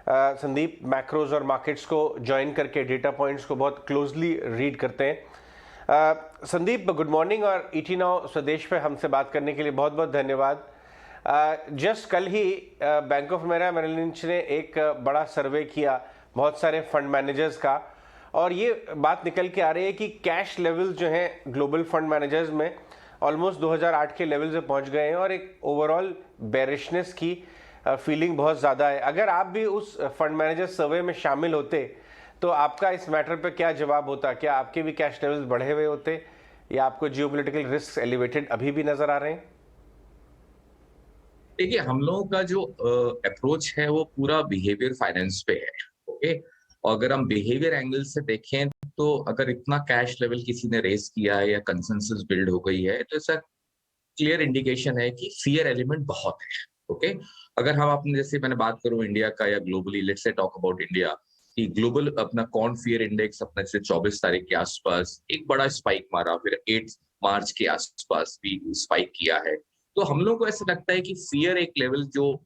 Sandeep macros और markets को join करके डेटा पॉइंट्स को बहुत क्लोजली रीड करते हैं। संदीप, गुड मॉर्निंग और ईटी नाउ स्वदेश पे हमसे बात करने के लिए बहुत बहुत धन्यवाद। जस्ट कल ही bank of America Merrill Lynch ने एक बड़ा सर्वे किया बहुत सारे फंड मैनेजर्स का, और ये बात निकल के आ रही है कि कैश लेवल जो हैं ग्लोबल फंड मैनेजर्स में ऑलमोस्ट 2008 के लेवल से पहुंच गए हैं और एक ओवरऑल बेरिशनेस की फीलिंग बहुत ज़्यादा है। अगर आप भी उस फंड मैनेजर सर्वे में शामिल होते तो आपका इस मैटर पे क्या जवाब होता? क्या आपके भी कैश लेवल्स बढ़े हुए होते या आपको जियोपॉलिटिकल रिस्क एलिवेटेड अभी भी नजर आ रहे हैं? देखिए, हम लोगों का जो अप्रोच है वो पूरा बिहेवियर फाइनेंस पे है। ओके। और अगर हम बिहेवियर एंगल से देखें तो अगर इतना कैश लेवल किसी ने रेस किया है या कंसेंसस बिल्ड हो गई है तो ऐसा क्लियर इंडिकेशन है कि फियर एलिमेंट बहुत है। ओके। अगर हम अपने, जैसे मैंने बात करूं इंडिया का या globally, let's say talk about India, कि ग्लोबल अपना कॉर्न फियर इंडेक्स अपने से 24 तारीख के आसपास एक बड़ा स्पाइक मारा, फिर 8 मार्च के आसपास भी स्पाइक किया है। तो हम लोग को ऐसा लगता है कि फियर एक लेवल जो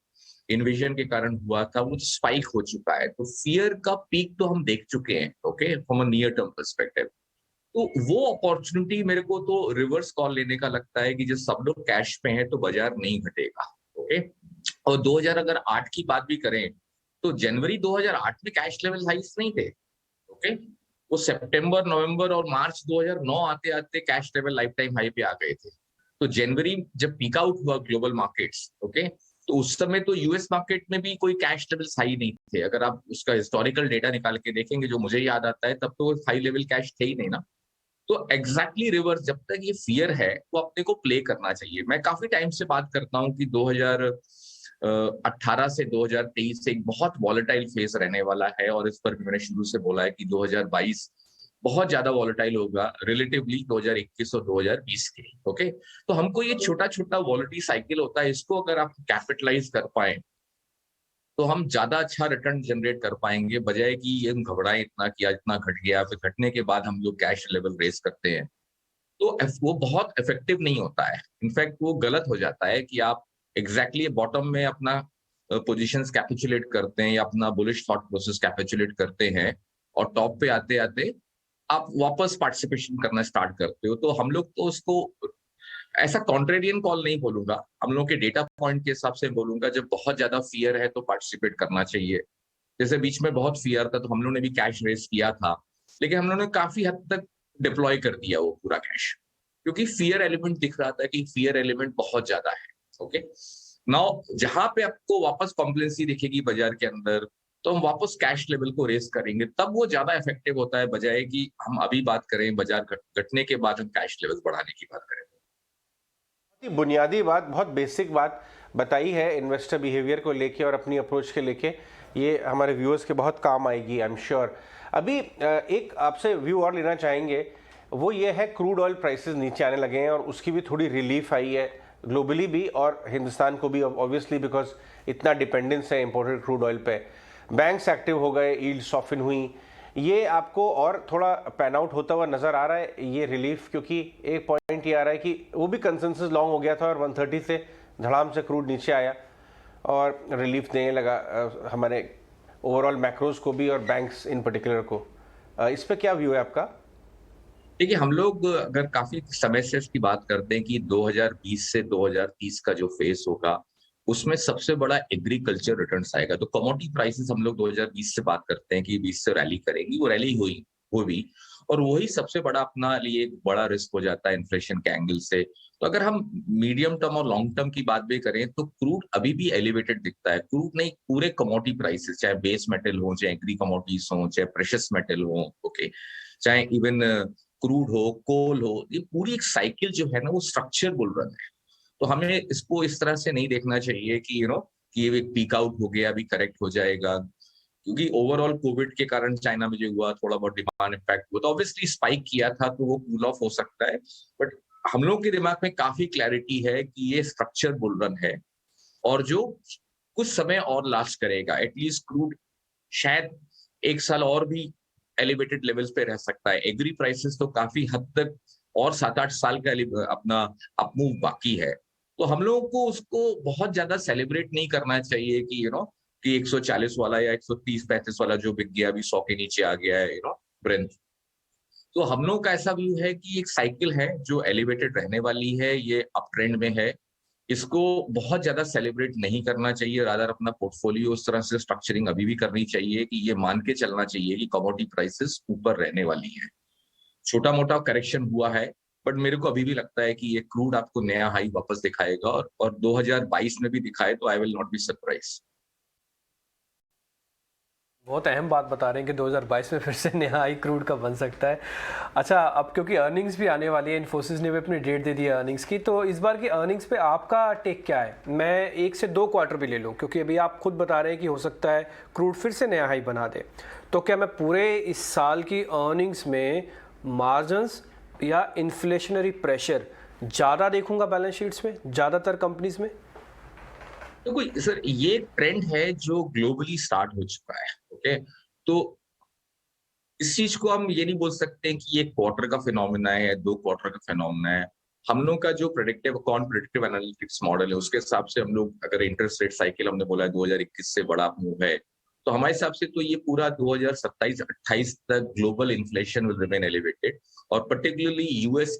इन्विजन के कारण हुआ था वो स्पाइक हो चुका है। तो फियर का पीक तो हम देख चुके हैं, okay, from a near term perspective. तो वो अपॉर्चुनिटी मेरे को तो रिवर्स कॉल लेने का लगता है कि जब सब लोग कैश पे हैं तो बाजार नहीं घटेगा। ओके। और 2000 अगर 8 की बात भी करें तो जनवरी 2008 में कैश लेवल हाइस नहीं थे। ओके। वो सितंबर, नवंबर और मार्च 2009 आते आते cash level life time high पे आ गए थे। तो जनवरी जब पीक आउट हुआ ग्लोबल मार्केट्स, ओके, तो उस समय तो यूएस मार्केट में भी कोई कैश लेवल्स हाई नहीं थे। अगर आप उसका हिस्टोरिकल डेटा निकाल के देखेंगे, जो मुझे याद आता है, तब तो हाई लेवल कैश थे ही नहीं ना। तो एग्जैक्टली रिवर्स, जब तक ये फियर है तो अपने को प्ले करना चाहिए। मैं काफी टाइम से बात करता हूँ कि 2018 से 2023 से एक बहुत वॉलेटाइल फेज रहने वाला है, और इस पर भी मैंने शुरू से बोला है कि 2022 बहुत ज्यादा वॉलेटाइल होगा रिलेटिवली 2021 और 2020 के। ओके। तो हमको ये छोटा छोटा वॉलेटिल साइकिल होता है, इसको अगर आप कैपिटलाइज कर पाए तो हम ज्यादा अच्छा रिटर्न जनरेट कर पाएंगे, बजाय कि ये हम घबराएं इतना किया, इतना घट गया, फिर घटने के बाद हम लोग कैश लेवल रेस करते हैं। तो वो बहुत इफेक्टिव नहीं होता है। इनफैक्ट वो गलत हो जाता है कि आप एग्जैक्टली बॉटम में अपना पोजीशंस कैपिचुलेट करते हैं या अपना बुलिश थॉट प्रोसेस कैपिचुलेट करते हैं, और टॉप पे आते आते आप वापस पार्टिसिपेशन करना स्टार्ट करते हो। तो हम लोग तो उसको ऐसा कॉन्ट्रेरियन कॉल नहीं बोलूंगा, हम लोग के डेटा पॉइंट के हिसाब से बोलूंगा, जब बहुत ज्यादा फियर है तो पार्टिसिपेट करना चाहिए। जैसे बीच में बहुत फियर था तो हम लोग ने भी कैश रेस किया था, लेकिन हम लोग ने काफी हद तक डिप्लॉय कर दिया वो पूरा कैश, क्योंकि फियर एलिमेंट दिख रहा था कि फियर एलिमेंट बहुत ज्यादा है। ओके। नाउ जहां पे आपको वापस कॉम्प्लेंसी दिखेगी बाजार के अंदर, तो हम वापस कैश लेवल को रेस करेंगे, तब वो ज्यादा इफेक्टिव होता है, बजाय कि हम अभी बात करें बाजार घटने के बाद हम कैश लेवल बढ़ाने की बात करें। बहुत ही बुनियादी बात, बहुत बेसिक बात बताई है इन्वेस्टर बिहेवियर को लेके और अपनी अप्रोच के लेके। ये हमारे व्यूअर्स के बहुत काम आएगी, आई एम श्योर। अभी एक आपसे व्यू और लेना चाहेंगे, वो ये है क्रूड ऑयल प्राइसेस नीचे आने लगे हैं और उसकी भी थोड़ी रिलीफ आई है ग्लोबली भी और हिंदुस्तान को भी, ऑब्वियसली बिकॉज इतना डिपेंडेंस है इंपोर्टेड क्रूड ऑयल पे। बैंक्स एक्टिव हो गए, यील्ड सॉफ्टन हुई। ये आपको और थोड़ा पैन आउट होता हुआ नजर आ रहा है ये रिलीफ? क्योंकि एक पॉइंट ये आ रहा है कि वो भी कंसेंसस लॉन्ग हो गया था और 130 से धड़ाम से क्रूड नीचे आया और रिलीफ देने लगा हमारे ओवरऑल मैक्रोज को भी और बैंक्स इन पर्टिकुलर को। इस पे क्या व्यू है आपका? देखिए, हम लोग अगर काफी समय से इसकी बात करते हैं कि 2020 से 2030 का जो फेज होगा, उसमें सबसे बड़ा एग्रीकल्चर रिटर्न्स आएगा। तो कमोडिटी प्राइसेस हम लोग 2020 से बात करते हैं कि 20 से रैली करेंगी, वो रैली हुई, वो भी, और वही सबसे बड़ा अपना लिए एक बड़ा रिस्क हो जाता है इन्फ्लेशन के एंगल से। तो अगर हम मीडियम टर्म और लॉन्ग टर्म की बात भी करें तो क्रूड अभी भी एलिवेटेड दिखता है। क्रूड नहीं, पूरे कमोडिटी प्राइसेस, चाहे बेस मेटल हो, चाहे एग्री कमोडिटीज हो, चाहे प्रेशियस मेटल हो, ओके, चाहे इवन क्रूड हो, कोल हो, ये पूरी एक साइकिल जो है ना वो स्ट्रक्चर बोल रहा है। तो हमें इसको इस तरह से नहीं देखना चाहिए कि कि ये एक पीक आउट हो गया, अभी करेक्ट हो जाएगा, क्योंकि ओवरऑल कोविड के कारण चाइना में जो हुआ, थोड़ा बहुत डिमांड इम्पैक्ट हुआ, तो ऑब्वियसली स्पाइक किया था, तो वो कूल ऑफ हो सकता है। बट हम लोग के दिमाग में काफी क्लैरिटी है कि ये स्ट्रक्चर बुल रन है, और जो कुछ समय और लास्ट करेगा। एटलीस्ट क्रूड शायद 1 साल और भी एलिवेटेड लेवल्स पे रह सकता है। एग्री प्राइसेस तो काफी हद तक और 7-8 साल का अपना अपमूव बाकी है। तो हम लोगों को उसको बहुत ज्यादा सेलिब्रेट नहीं करना चाहिए कि कि 140 वाला या 130-35 वाला जो बिक गया अभी 100 के नीचे आ गया है, ब्रेंट। तो हम लोग का ऐसा व्यू है कि एक साइकिल है जो एलिवेटेड रहने वाली है, ये अप ट्रेंड में है। इसको बहुत ज्यादा सेलिब्रेट नहीं करना चाहिए, रादर अपना पोर्टफोलियो उस तरह से स्ट्रक्चरिंग अभी भी करनी चाहिए कि ये मान के चलना चाहिए कि कमोडिटी प्राइसेस ऊपर रहने वाली है। छोटा मोटा करेक्शन हुआ है, बट मेरे को अभी भी लगता है कि ये क्रूड आपको नया हाई वापस दिखाएगा, और 2022 में भी दिखाए तो I will not be surprise. बहुत अहम बात बता रहे हैं कि 2022 में फिर से नया हाई क्रूड का बन सकता है। अच्छा, अब क्योंकि अर्निंग्स भी आने वाली है, इन्फोसिस ने भी अपनी डेट दे दी है अर्निंग्स की, तो इस बार की अर्निंग्स पे आपका टेक क्या है? मैं 1 से 2 क्वार्टर भी ले लूँ, क्योंकि अभी आप खुद बता रहे हैं कि हो सकता है क्रूड फिर से नया हाई बना दे। तो क्या मैं पूरे इस साल की अर्निंग्स में मार्जिन्स या इन्फ्लेशनरी प्रेशर ज़्यादा देखूंगा बैलेंस शीट्स में, ज़्यादातर कंपनीज में? तो सर, ये ट्रेंड है जो ग्लोबली स्टार्ट हो चुका है। ओके, तो इस चीज को हम ये नहीं बोल सकते हैं कि ये क्वार्टर का फिनोमिना है या 2 क्वार्टर का फिनोमिना है। हम लोग का जो प्रेडिक्टिव एनालिटिक्स मॉडल है, उसके हिसाब से हम लोग, अगर इंटरेस्ट रेट साइकिल हमने बोला है 2021 से बड़ा मूव है, तो हमारे हिसाब से तो ये पूरा 2027-28 तक global inflation will remain elevated, और पर्टिकुलरली यूएस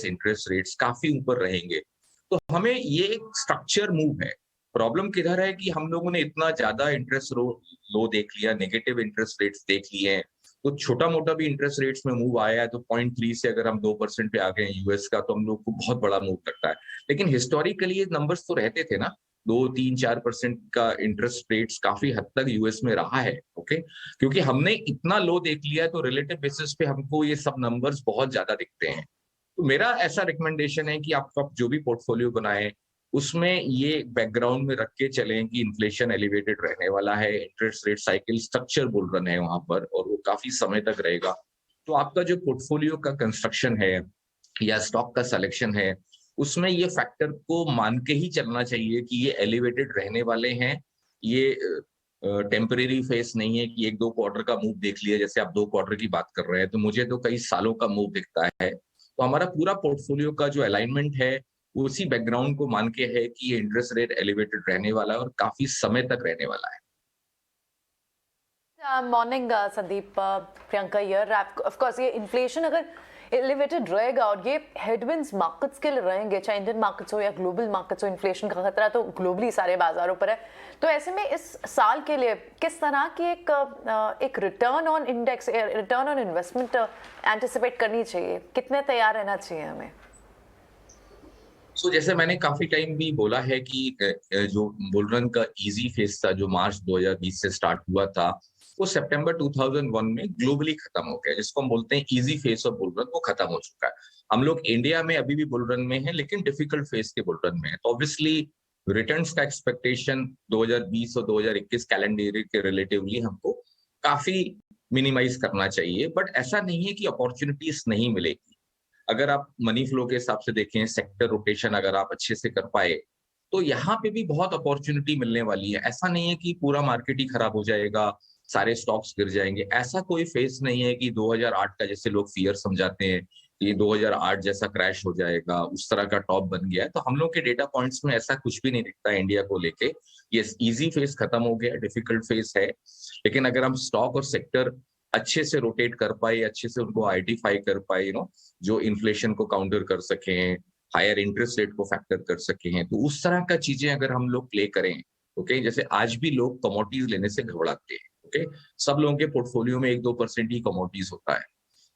इंटरेस्ट रेट्स काफी ऊपर रहेंगे। तो हमें ये एक स्ट्रक्चर मूव है। प्रॉब्लम किधर है कि हम लोगों ने इतना ज्यादा इंटरेस्ट लो देख लिया, नेगेटिव इंटरेस्ट रेट्स देख लिए हैं, तो छोटा मोटा भी इंटरेस्ट रेट्स में मूव आया है तो 0.3 से अगर हम 2% पे आ गए यूएस का, तो हम लोग को बहुत बड़ा मूव लगता है। लेकिन हिस्टोरिकली ये नंबर्स तो रहते थे ना, 2-3-4% का इंटरेस्ट रेट्स काफी हद तक यूएस में रहा है। ओके, क्योंकि हमने इतना लो देख लिया है, तो रिलेटिव बेसिस पे हमको ये सब नंबर्स बहुत ज्यादा दिखते हैं। तो मेरा ऐसा रिकमेंडेशन है कि आप जो भी पोर्टफोलियो बनाए, उसमें ये बैकग्राउंड में रख के चलें कि इन्फ्लेशन एलिवेटेड रहने वाला है, interest rate cycle structure bull run है वहां पर, और वो काफी समय तक रहेगा। तो आपका जो पोर्टफोलियो का कंस्ट्रक्शन है या स्टॉक का सिलेक्शन है, उसमें ये फैक्टर को मान के ही चलना चाहिए कि ये एलिवेटेड रहने वाले हैं। ये टेम्परेरी फेस नहीं है कि 1-2 क्वार्टर का मूव देख लिया, जैसे आप 2 क्वार्टर की बात कर रहे हैं, तो मुझे तो कई सालों का मूव दिखता है। तो हमारा पूरा पोर्टफोलियो का जो अलाइनमेंट है, उसी बैकग्राउंड को मान के है कि ये इंटरेस्ट रेट एलिवेटेड रहने वाला है और काफी समय तक रहने वाला है। Morning Sandeep, Priyanka here. Of course ये इन्फ्लेशन अगर एलिवेटेड रहेगा और ये हेडविंड्स मार्केट्स के लिए रहेंगे, चाहे इंडियन मार्केट्स हो या ग्लोबल मार्केट्स हो, इन्फ्लेशन का खतरा तो ग्लोबली सारे बाजारों पर है। तो ऐसे में इस साल के लिए किस तरह की एक return on index, return on investment anticipate करनी चाहिए? कितने तैयार रहना चाहिए हमें? जैसे मैंने काफी टाइम भी बोला है कि जो बुल रन का इजी फेज था, जो मार्च 2020 से स्टार्ट हुआ था, वो सितंबर 2001 में ग्लोबली खत्म हो गया। जिसको हम बोलते हैं easy phase of bull run, वो खत्म हो चुका है। हम लोग इंडिया में अभी भी बुल रन में हैं, लेकिन डिफिकल्ट फेज के बुल रन में है। तो ऑब्वियसली रिटर्न्स का एक्सपेक्टेशन 2020 और 2021 कैलेंडर ईयर के रिलेटिवली हमको काफी मिनिमाइज करना चाहिए। बट ऐसा नहीं है कि अपॉर्चुनिटीज नहीं मिलेगी। अगर आप मनी फ्लो के हिसाब से देखें, सेक्टर रोटेशन अगर आप अच्छे से कर पाए, तो यहाँ पे भी बहुत अपॉर्चुनिटी मिलने वाली है। ऐसा नहीं है कि पूरा मार्केट ही खराब हो जाएगा, सारे स्टॉक्स गिर जाएंगे। ऐसा कोई फेस नहीं है कि 2008 का जैसे लोग फियर समझाते हैं कि 2008 जैसा क्रैश हो जाएगा, उस तरह का टॉप बन गया है। तो हम लोग के डेटा पॉइंट्स में ऐसा कुछ भी नहीं दिखता है इंडिया को लेके। ये इजी फेस खत्म हो गया, डिफिकल्ट फेस है। लेकिन अगर हम स्टॉक और सेक्टर अच्छे से रोटेट कर पाए, अच्छे से उनको आइडेंटिफाई कर पाए, जो इन्फ्लेशन को काउंटर कर सकें, हायर इंटरेस्ट रेट को फैक्टर कर सकें, तो उस तरह का चीजें अगर हम लोग प्ले करें, ओके, जैसे आज भी लोग कमोडिटीज लेने से घबराते हैं। ओके, सब लोगों के पोर्टफोलियो में 1-2% ही कमोडिटीज होता है।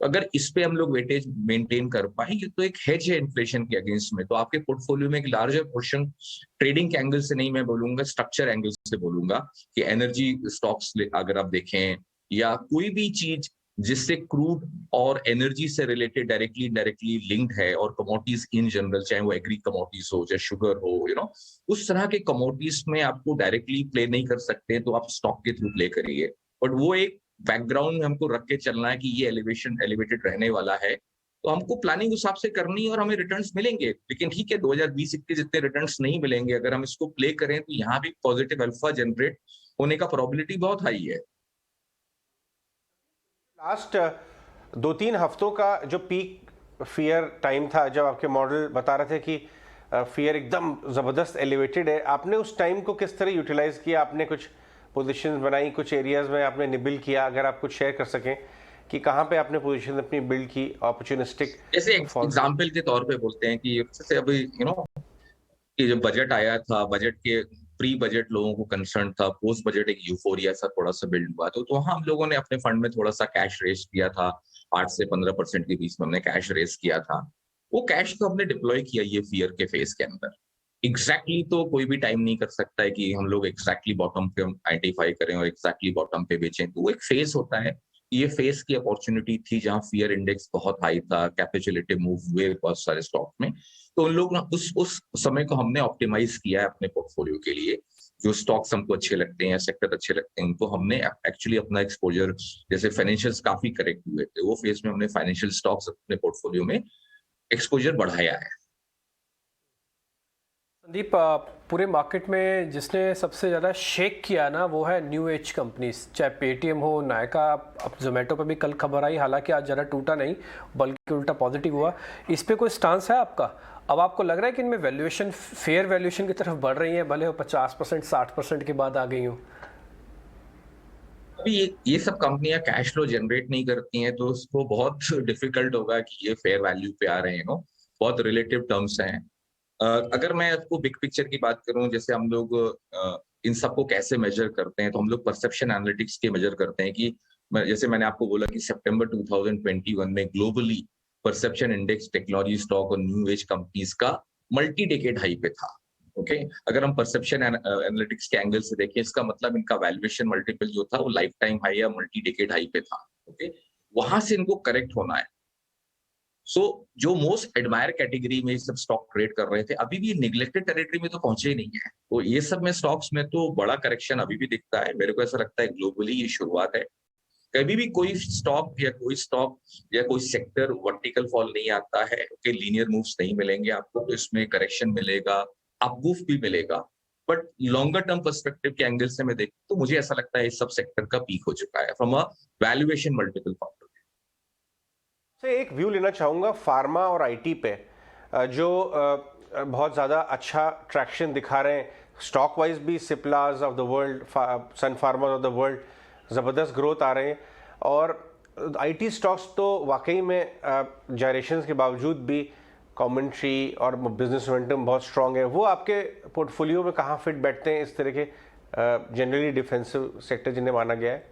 तो अगर इस पे हम लोग वेटेज मेंटेन कर पाएंगे, तो एक हेज है इन्फ्लेशन के अगेंस्ट में। तो आपके पोर्टफोलियो में एक लार्जर पोर्शन, ट्रेडिंग के एंगल से नहीं मैं बोलूंगा, स्ट्रक्चर एंगल से बोलूंगा, कि एनर्जी स्टॉक्स अगर आप देखें, या कोई भी चीज जिससे क्रूड और एनर्जी से रिलेटेड डायरेक्टली इनडायरेक्टली लिंक्ड है, और कमोडिटीज इन जनरल, चाहे वो एग्री कमोडिटीज हो, चाहे शुगर हो, उस तरह के कमोडिटीज में आपको डायरेक्टली प्ले नहीं कर सकते, तो आप स्टॉक के थ्रू प्ले करिए। बट वो एक बैकग्राउंड में हमको रख के चलना है कि ये एलिवेटेड रहने वाला है, तो हमको प्लानिंग उस हिसाब से करनी है और हमें रिटर्न्स मिलेंगे। लेकिन ठीक है, 2020-21 जितने रिटर्न्स नहीं मिलेंगे, अगर हम इसको प्ले करें तो यहाँ भी पॉजिटिव अल्फा जनरेट होने का प्रोबेबिलिटी बहुत हाई है। लास्ट 2-3 हफ्तों का जो पीक फियर टाइम था, जब आपके मॉडल बता रहे थे कि फियर एकदम ज़बरदस्त एलिवेटेड है, आपने उस टाइम को किस तरह यूटिलाइज किया? आपने कुछ पोजीशंस बनाई, कुछ एरियाज में आपने निबिल किया? अगर आप कुछ शेयर कर सकें कि कहाँ पे आपने पोजीशन अपनी बिल्ड की अपॉर्चुनिस्टिक? जैसे एग्जाम्पल के तौर पे बोलते हैं कि जैसे अभी कि जब बजट आया था, बजट के प्री बजट लोगों को कंसर्न था, पोस्ट बजट एक यूफोरिया सा थोड़ा सा बिल्ड हुआ, तो वहां हम लोगों ने अपने फंड में थोड़ा सा कैश रेज किया था। 8 से 15% के बीच में हमने कैश रेज किया था। वो कैश को हमने डिप्लॉय किया ये फियर के फेज के अंदर। एग्जैक्टली तो कोई भी टाइम नहीं कर सकता है कि हम लोग एग्जैक्टली बॉटम पे आइडेंटिफाई करें और एग्जैक्टली बॉटम पे बेचें, तो वो एक फेज होता है। ये फेज की अपॉर्चुनिटी थी जहां फियर इंडेक्स बहुत हाई था, कैपिचुलेटिव मूव हुए बहुत सारे स्टॉक में, तो उन लोग ना उस समय को हमने ऑप्टिमाइज किया है अपने पोर्टफोलियो के लिए। जो स्टॉक्स हमको अच्छे लगते हैं, सेक्टर अच्छे लगते हैं, उनको हमने एक्चुअली अपना एक्सपोजर, जैसे फाइनेंशियल्स काफी करेक्ट हुए थे, वो फेज में हमने फाइनेंशियल स्टॉक्स अपने पोर्टफोलियो में एक्सपोजर बढ़ाया है। संदीप, पूरे मार्केट में जिसने सबसे ज़्यादा शेक किया ना वो है न्यू एज कंपनीज, चाहे पेटीएम हो, नायका, अब जोमेटो पे भी कल खबर आई, हालांकि आज ज़रा टूटा नहीं बल्कि उल्टा पॉजिटिव हुआ। इस पे कोई स्टांस है आपका? अब आपको लग रहा है कि इनमें वैल्यूएशन फेयर वैल्यूएशन की तरफ बढ़ रही है, भले वो 50% 60% के बाद आ गई हो? अभी ये सब कंपनियां कैश फ्लो जनरेट नहीं करती हैं, तो उसको बहुत डिफिकल्ट होगा कि ये फेयर वैल्यू पे आ रहे हैं। बहुत रिलेटिव टर्म्स हैं। अगर मैं आपको बिग पिक्चर की बात करूं, जैसे हम लोग इन सबको कैसे मेजर करते हैं, तो हम लोग परसेप्शन एनालिटिक्स के मेजर करते हैं कि जैसे मैंने आपको बोला कि सितंबर 2021 में globally perception index technology stock और न्यू एज कंपनीज का मल्टी डेकेड हाई पे था। ओके, अगर हम परसेप्शन एनालिटिक्स के एंगल से देखें, इसका मतलब इनका वैल्यूएशन मल्टीपल जो था वो लाइफ टाइम हाई या मल्टी डेकेड हाई पे था। ओके, वहां से इनको करेक्ट होना है। जो मोस्ट एडमायर कैटेगरी में सब स्टॉक ट्रेड कर रहे थे, अभी भी निगलेक्टेड टेरिटरी में तो पहुंचे ही नहीं है। तो ये सब में स्टॉक्स में तो बड़ा करेक्शन अभी भी दिखता है। मेरे को ऐसा लगता है ग्लोबली ये शुरुआत है। कभी भी कोई स्टॉक या कोई सेक्टर वर्टिकल फॉल नहीं आता है। ओके, लीनियर मूव्स नहीं मिलेंगे आपको, तो इसमें करेक्शन मिलेगा, अपमूव भी मिलेगा। बट लॉन्गर टर्म पर्सपेक्टिव के एंगल से मैं देखूं तो मुझे ऐसा लगता है इस सब सेक्टर का पीक हो चुका है from a valuation multiple point. से एक व्यू लेना चाहूँगा फार्मा और आईटी पे, जो बहुत ज़्यादा अच्छा ट्रैक्शन दिखा रहे हैं स्टॉक वाइज भी। Ciplas of the world, Sun Pharma of the world, ज़बरदस्त ग्रोथ आ रहे हैं। और आईटी स्टॉक्स तो वाकई में जायरेशंस के बावजूद भी कमेंट्री और बिजनेस मोमेंटम बहुत स्ट्रांग है। वो आपके पोर्टफोलियो में कहाँ फिट बैठते हैं इस तरह के जनरली डिफेंसिव सेक्टर जिन्हें माना गया है?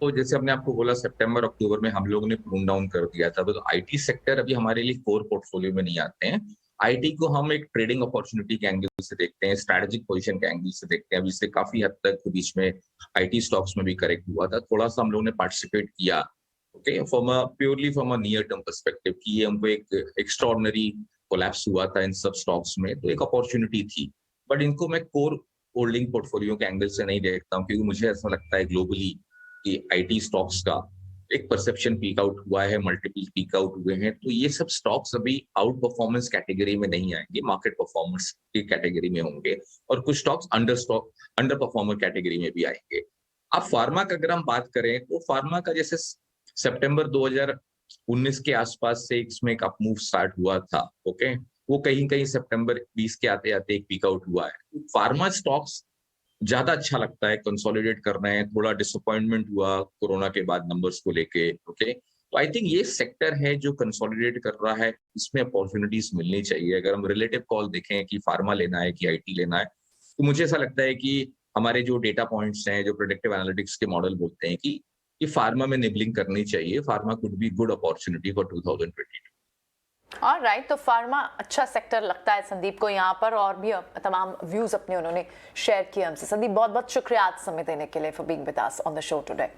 तो जैसे हमने आपको बोला सितंबर अक्टूबर में हम लोगों ने प्रून डाउन कर दिया था, तो आईटी सेक्टर अभी हमारे लिए कोर पोर्टफोलियो में नहीं आते हैं। आईटी को हम एक ट्रेडिंग अपॉर्चुनिटी के एंगल से देखते हैं, स्ट्रैटेजिक पोजीशन के एंगल से देखते हैं। अभी से काफी हद तक बीच में आईटी स्टॉक्स में भी करेक्ट हुआ था, थोड़ा सा हम लोगों ने पार्टिसिपेट किया। Okay, purely from a near term perspective कि ये हमको एक एक्स्ट्राऑर्डिनरी कोलैप्स हुआ था इन सब स्टॉक्स में, तो एक अपॉर्चुनिटी थी। बट इनको मैं कोर होल्डिंग पोर्टफोलियो के एंगल से नहीं देखता हूँ, क्योंकि मुझे ऐसा लगता है ग्लोबली कि आईटी स्टॉक्स का एक परसेप्शन पीक आउट हुआ है, मल्टीपल पीक आउट हुए हैं, तो ये सब स्टॉक्स अभी आउट परफॉर्मेंस कैटेगरी में नहीं आएंगे, मार्केट परफॉर्मेंस की कैटेगरी में होंगे। और कुछ स्टॉक्स अंडर परफॉर्मर कैटेगरी में भी आएंगे। अब फार्मा का अगर हम बात करें, तो फार्मा का जैसे सितंबर 2019 के आसपास से इसमें एक अपमूव स्टार्ट हुआ था। ओके, वो कहीं कहीं सितंबर 20 के आते आते एक पीक आउट हुआ है। फार्मा स्टॉक्स ज्यादा अच्छा लगता है, कंसोलिडेट करना है। थोड़ा डिसअपॉइंटमेंट हुआ कोरोना के बाद नंबर्स को लेके। ओके, तो आई थिंक ये सेक्टर है जो कंसोलिडेट कर रहा है, इसमें अपॉर्चुनिटीज मिलनी चाहिए। अगर हम रिलेटिव कॉल देखें कि फार्मा लेना है कि आईटी लेना है, तो मुझे ऐसा लगता है कि हमारे जो डेटा पॉइंट्स हैं, जो प्रेडिक्टिव एनालिटिक्स के मॉडल बोलते हैं कि फार्मा में निबलिंग करनी चाहिए। Pharma could be good opportunity for 2022। Alright, तो फार्मा अच्छा सेक्टर लगता है संदीप को यहाँ पर, और भी तमाम व्यूज अपने उन्होंने शेयर किए हमसे। संदीप, बहुत बहुत शुक्रिया आज समय देने के लिए, for being with us on the show today.